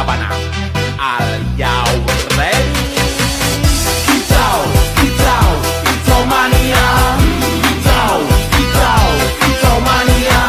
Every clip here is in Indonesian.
Sabana. Are you ready? Kicau, kicau, kicau mania. Kicau, kicau, kicau mania.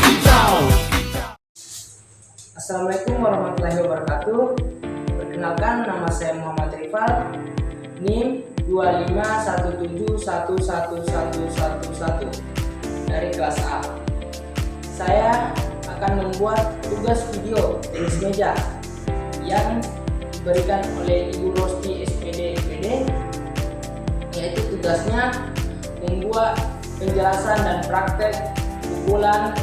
Kicau, kicau. Assalamualaikum warahmatullahi wabarakatuh. Perkenalkan, nama saya Muhammad Rifal, NIM 251711111 dari kelas A. Saya akan membuat tugas video tenis meja yang diberikan oleh Ibu Rosti SPD, yaitu tugasnya membuat penjelasan dan praktek pukulan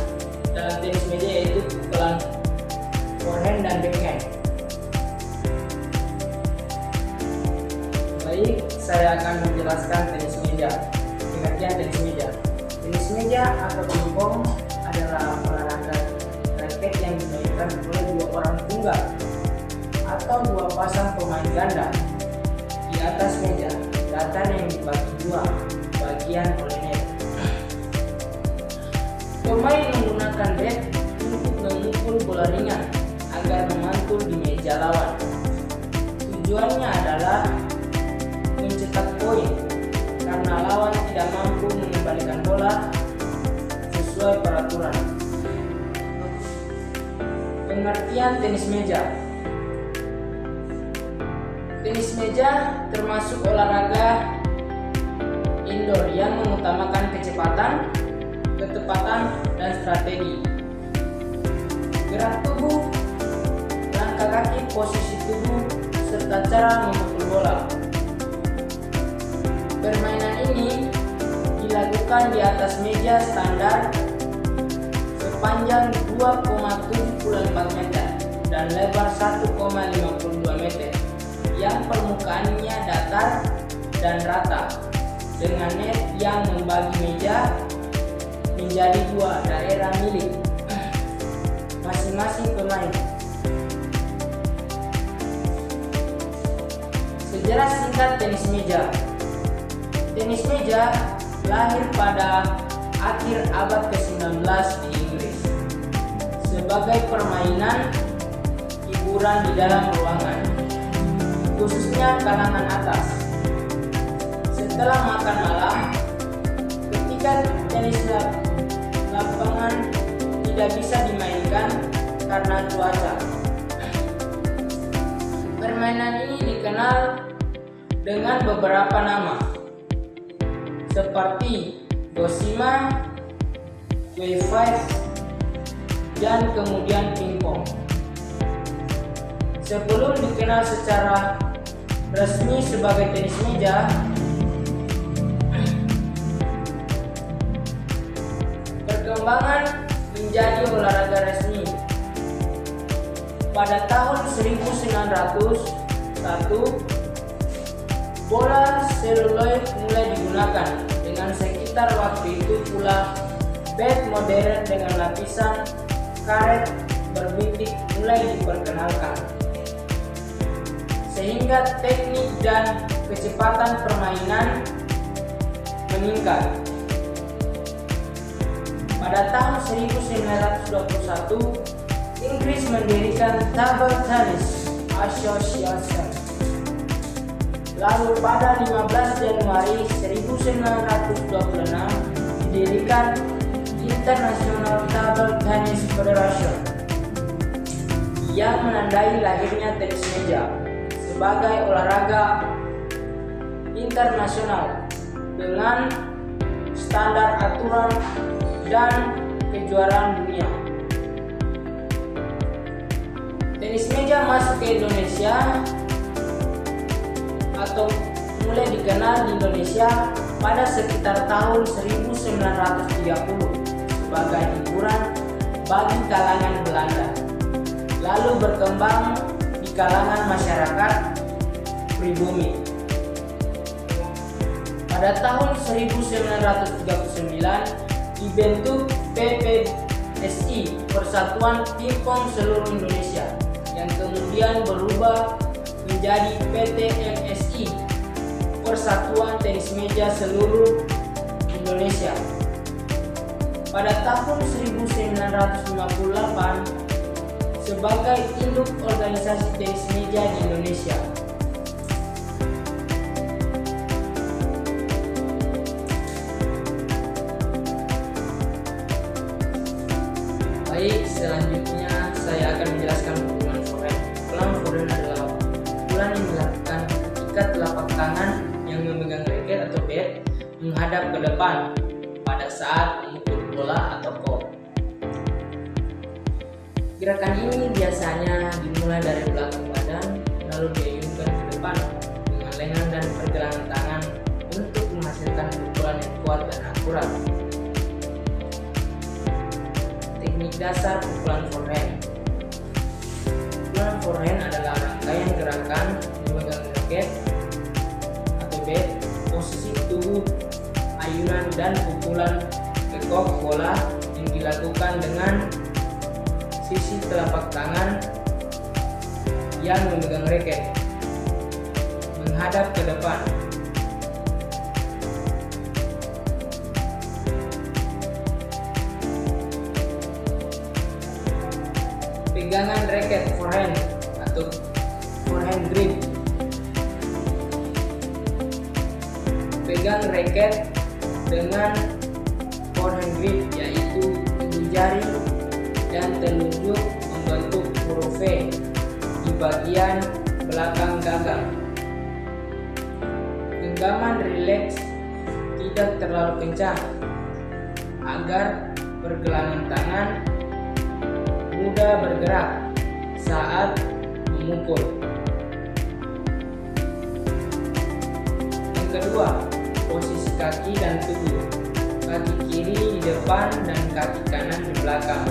dalam tenis meja, yaitu pukulan forehand dan backhand. Baik, saya akan menjelaskan tenis meja. Pengertian tenis meja. Tenis meja atau pingpong adalah olahraga raket yang dimainkan oleh dua orang tunggal atau dua pasang pemain ganda di atas meja datar yang dibagi dua bagian oleh net. Pemain menggunakan bat untuk memukul bola ringan agar memantul di meja lawan. Tujuannya adalah mencetak poin karena lawan tidak mampu mengembalikan bola sesuai peraturan. Pengertian tenis meja. Tenis meja termasuk olahraga indoor yang mengutamakan kecepatan, ketepatan, dan strategi. Gerak tubuh, langkah kaki, posisi tubuh, serta cara memukul bola. Permainan ini dilakukan di atas meja standar sepanjang 2,74 meter dan lebar 1,52 meter yang permukaannya datar dan rata dengan net yang membagi meja menjadi dua daerah milik masing-masing pemain. Sejarah singkat tenis meja. Tenis meja lahir pada akhir abad ke-19 di Inggris sebagai permainan hiburan di dalam ruangan, khususnya kalangan atas. Setelah makan malam, ketika tenis lapangan tidak bisa dimainkan karena cuaca, permainan ini dikenal dengan beberapa nama seperti Gosima, Wave 5, dan kemudian pingpong. Sebelum dikenal secara resmi sebagai tenis meja, perkembangan menjadi olahraga resmi pada tahun 1901. Bola seluloid mulai digunakan, dengan sekitar waktu itu pula bat modern dengan lapisan karet berbintik mulai diperkenalkan, sehingga teknik dan kecepatan permainan meningkat. Pada tahun 1921, Inggris mendirikan Table Tennis Association. Lalu pada 15 Januari 1926 didirikan International Table Tennis Federation yang menandai lahirnya tenis meja sebagai olahraga internasional dengan standar aturan dan kejuaraan dunia. Tenis meja masuk ke Indonesia atau mulai dikenal di Indonesia pada sekitar tahun 1930 sebagai hiburan bagi kalangan Belanda, lalu berkembang di kalangan masyarakat pribumi. Pada tahun 1939 dibentuk PPSI, Persatuan Pingpong Seluruh Indonesia, yang kemudian berubah menjadi PT MSI, Persatuan Tenis Meja Seluruh Indonesia. Pada tahun 1958 sebagai induk organisasi tenis meja di Indonesia. Baik, selanjutnya saya akan menjelaskan pukulan forehand. Pukulan forehand adalah pukulan yang dilakukan ketika telapak tangan yang memegang raket atau bat menghadap ke depan pada saat memukul bola atau kop. Gerakan ini biasanya dimulai dari belakang badan lalu diayunkan ke depan dengan lengan dan pergelangan tangan untuk menghasilkan pukulan yang kuat dan akurat. Teknik dasar pukulan forehand. Pukulan forehand adalah rangkaian gerakan memegang raket atau bat, posisi tubuh, ayunan dan pukulan ke kop bola yang dilakukan dengan sisi telapak tangan yang memegang raket menghadap ke depan. Pegangan raket forehand atau forehand grip. Pegang raket dengan forehand grip, yaitu ibu jari dan telunjuk membentuk huruf V di bagian belakang gagang. Genggaman rileks, tidak terlalu kencang agar pergelangan tangan mudah bergerak saat memukul. Yang kedua, posisi kaki dan tubuh. Kaki kiri di depan dan kaki kanan di belakang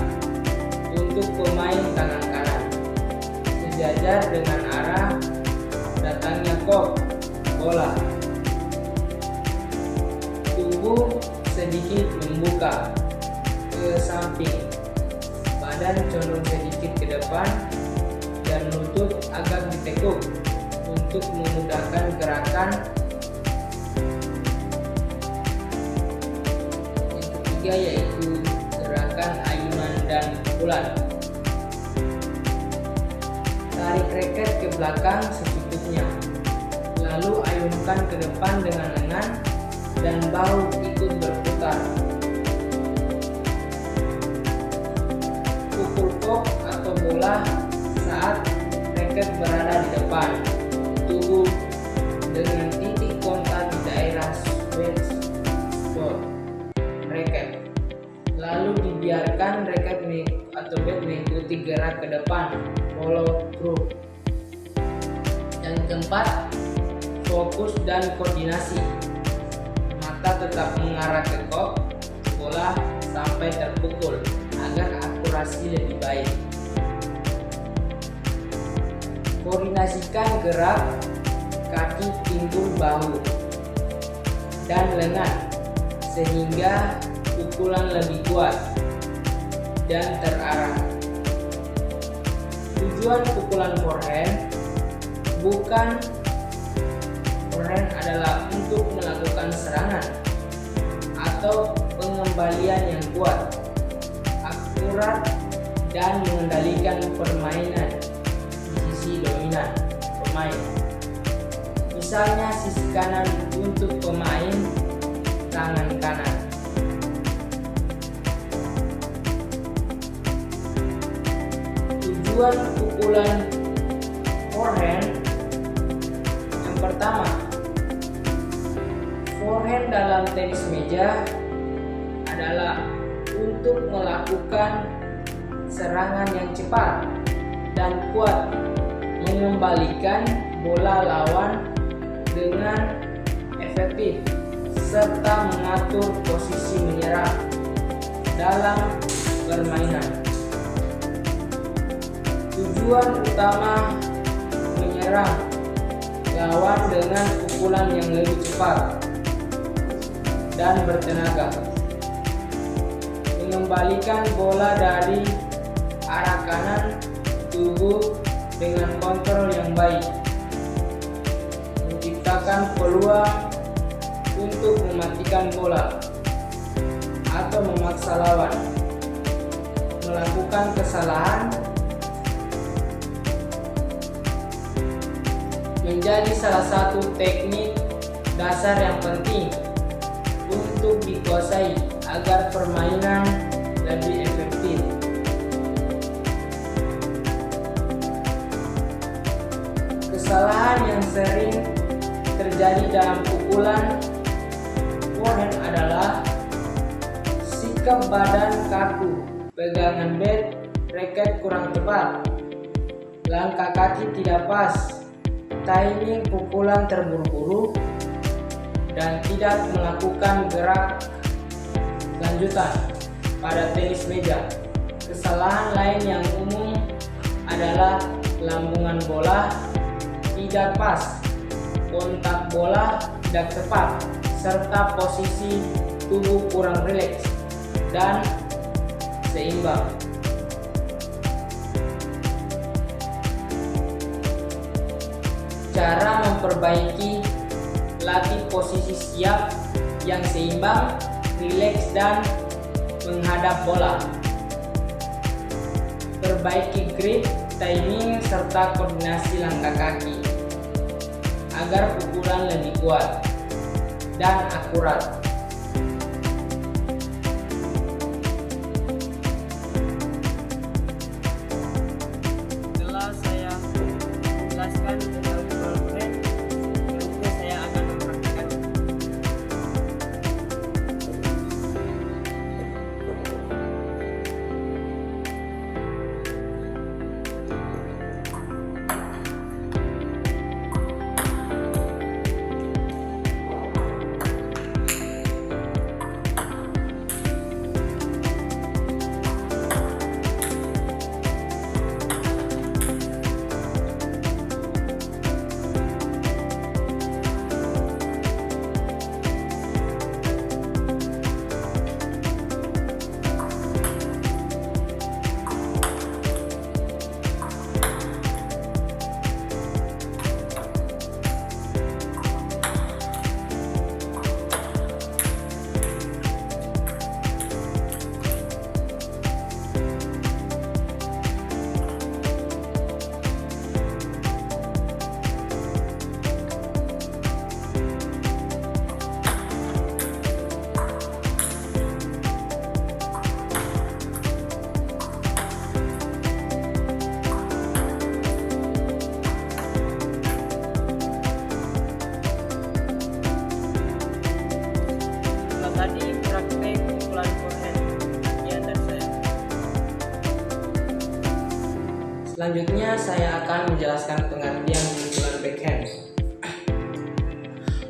untuk pemain tangan kanan, sejajar dengan arah datangnya kop bola. Tubuh sedikit membuka ke samping, badan condong sedikit ke depan dan lutut agak ditekuk untuk memudahkan gerakan. Yang ketiga yaitu gerakan ayunan dan pukulan. Tarik raket ke belakang secukupnya, lalu ayunkan ke depan dengan lengan dan bahu ikut berputar. Pukul kop atau bola saat raket berada di depan tubuh dengan titik kontak di daerah sweet spot raket. Lalu dibiarkan raket atau bat mengikuti gerak ke depan, follow through. Yang keempat, fokus dan koordinasi. Mata tetap mengarah ke kop bola sampai terpukul agar akurasi lebih baik. Koordinasikan gerak kaki, pinggul, bahu, dan lengan sehingga pukulan lebih kuat dan terarah. Tujuan pukulan forehand adalah untuk melakukan serangan atau pengembalian yang kuat, akurat, dan mengendalikan permainan di sisi dominan pemain. Misalnya sisi kanan untuk pemain tangan kanan. Tujuan pukulan forehand yang pertama, forehand dalam tenis meja adalah untuk melakukan serangan yang cepat dan kuat, mengembalikan bola lawan dengan efektif, serta mengatur posisi menyerang dalam permainan. Tujuan utama menyerang lawan dengan pukulan yang lebih cepat dan bertenaga, mengembalikan bola dari arah kanan tubuh dengan kontrol yang baik, menciptakan peluang untuk mematikan bola atau memaksa lawan melakukan kesalahan menjadi salah satu teknik dasar yang penting untuk dikuasai agar permainan lebih efektif. Kesalahan yang sering terjadi dalam pukulan forehand adalah sikap badan kaku, pegangan bat, raket kurang tepat, langkah kaki tidak pas, timing pukulan terburu-buru, dan tidak melakukan gerak lanjutan pada tenis meja. Kesalahan lain yang umum adalah lambungan bola tidak pas, kontak bola tidak tepat, serta posisi tubuh kurang rileks dan seimbang. Cara memperbaiki: latih posisi siap yang seimbang, rileks dan menghadap bola. Perbaiki grip, timing, serta koordinasi langkah kaki agar pukulan lebih kuat dan akurat. Setelah saya jelaskan tentang pukulan forehand, selanjutnya saya akan mempraktikkan. Tadi praktek pukulan forehand sekian dari saya. Selanjutnya saya akan menjelaskan pengertian pukulan backhand.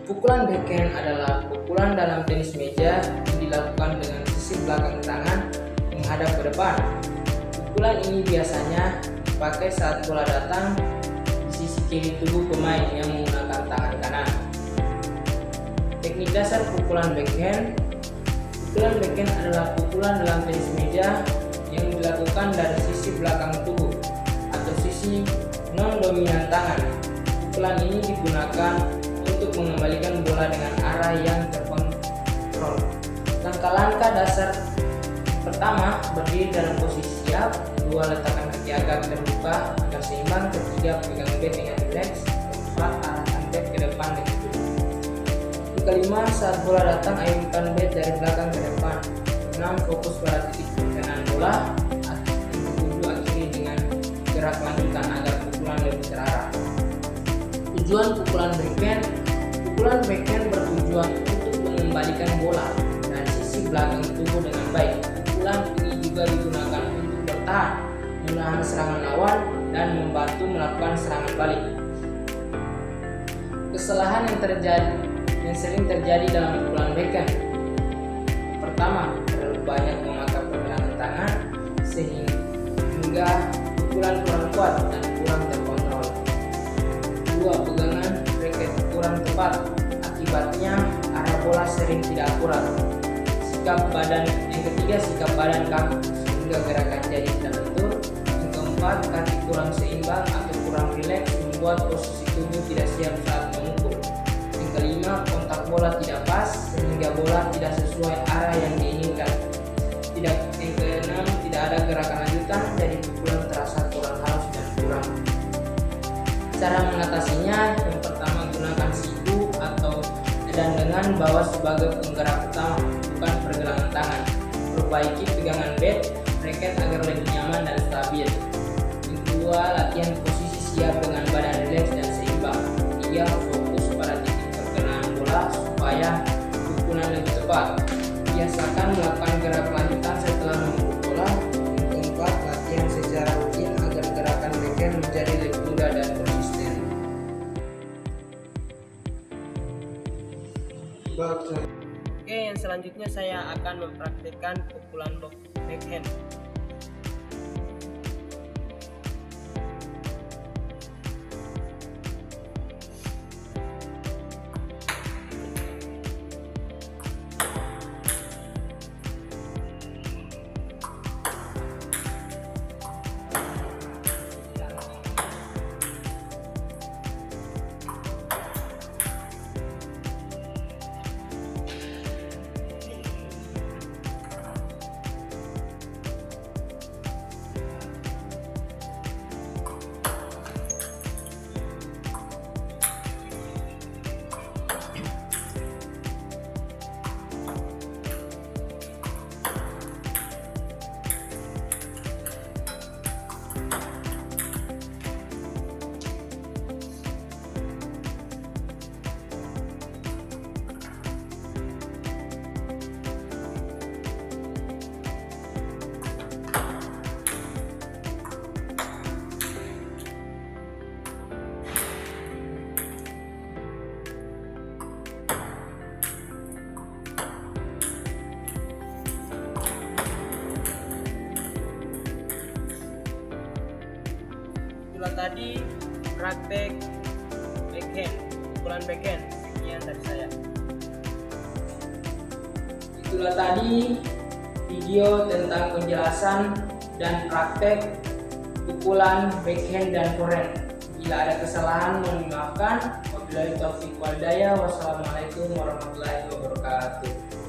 Pukulan backhand adalah pukulan dalam tenis meja yang dilakukan dengan sisi belakang tangan menghadap ke depan. Pukulan ini biasanya dipakai saat bola datang di sisi kiri tubuh pemain yang menggunakan tangan kanan. Teknik dasar pukulan backhand. Pukulan backhand adalah pukulan dalam tenis meja yang dilakukan dari sisi belakang tubuh atau sisi non-dominan tangan. Pukulan ini digunakan untuk mengembalikan bola dengan arah yang terkontrol. Langkah-langkah dasar: pertama, berdiri dalam posisi siap. Dua, letakkan kaki agak terbuka agar seimbang. Ketiga, pegang bat dengan rileks. Keempat, arahkan bat ke depan dengan tubuh. Kelima, saat bola datang, ayunkan bat dari belakang ke depan. 6, fokus pada titik perjalanan bola. Yang ketujuh, akhiri dengan gerak lanjutan agar pukulan lebih terarah. Tujuan pukulan backhand. Pukulan backhand bertujuan untuk mengembalikan bola dari sisi belakang tubuh dengan baik. Pukulan ini juga digunakan untuk bertahan, menahan serangan lawan, dan membantu melakukan serangan balik. Kesalahan yang sering terjadi dalam pukulan backhand: pertama, terlalu banyak memakai pergelangan tangan sehingga pukulan kurang kuat dan kurang terkontrol. Dua, pegangan raket kurang tepat, akibatnya arah bola sering tidak akurat. Yang ketiga, sikap badan kaku sehingga gerakan jadi tidak lentur. Yang keempat, kaki kurang seimbang atau kurang rileks membuat posisi tubuh tidak siap saat memukul. Yang kelima, kontak bola tidak pas sehingga bola tidak sesuai arah yang diinginkan. Yang keenam, tidak ada gerakan lanjutan jadi pukulan terasa kurang halus dan kurang cara mengatasinya, yang pertama gunakan siku atau dan dengan bawa sebagai penggerak utama, bukan pergelangan tangan. Perbaiki pegangan bat, raket agar lebih nyaman dan stabil. Yang kedua, latihan posisi siap dengan badan rileks dan seimbang. Tiga, fokus pada titik perkenaan bola supaya pukulan lebih tepat. Biasakan melakukan gerak lanjutan setelah memukul bola. Yang keempat, latihan secara rutin agar gerakan backhand menjadi lebih mudah dan konsisten. Oke, yang selanjutnya saya akan mempraktikkan pukulan backhand. Itulah tadi praktek backhand, pukulan backhand. Sekian dari saya. Itulah tadi video tentang penjelasan dan praktek pukulan backhand dan forehand. Bila ada kesalahan mohon dimaafkan. Wabillahi taufiq wal hidayah. Wassalamualaikum warahmatullahi wabarakatuh.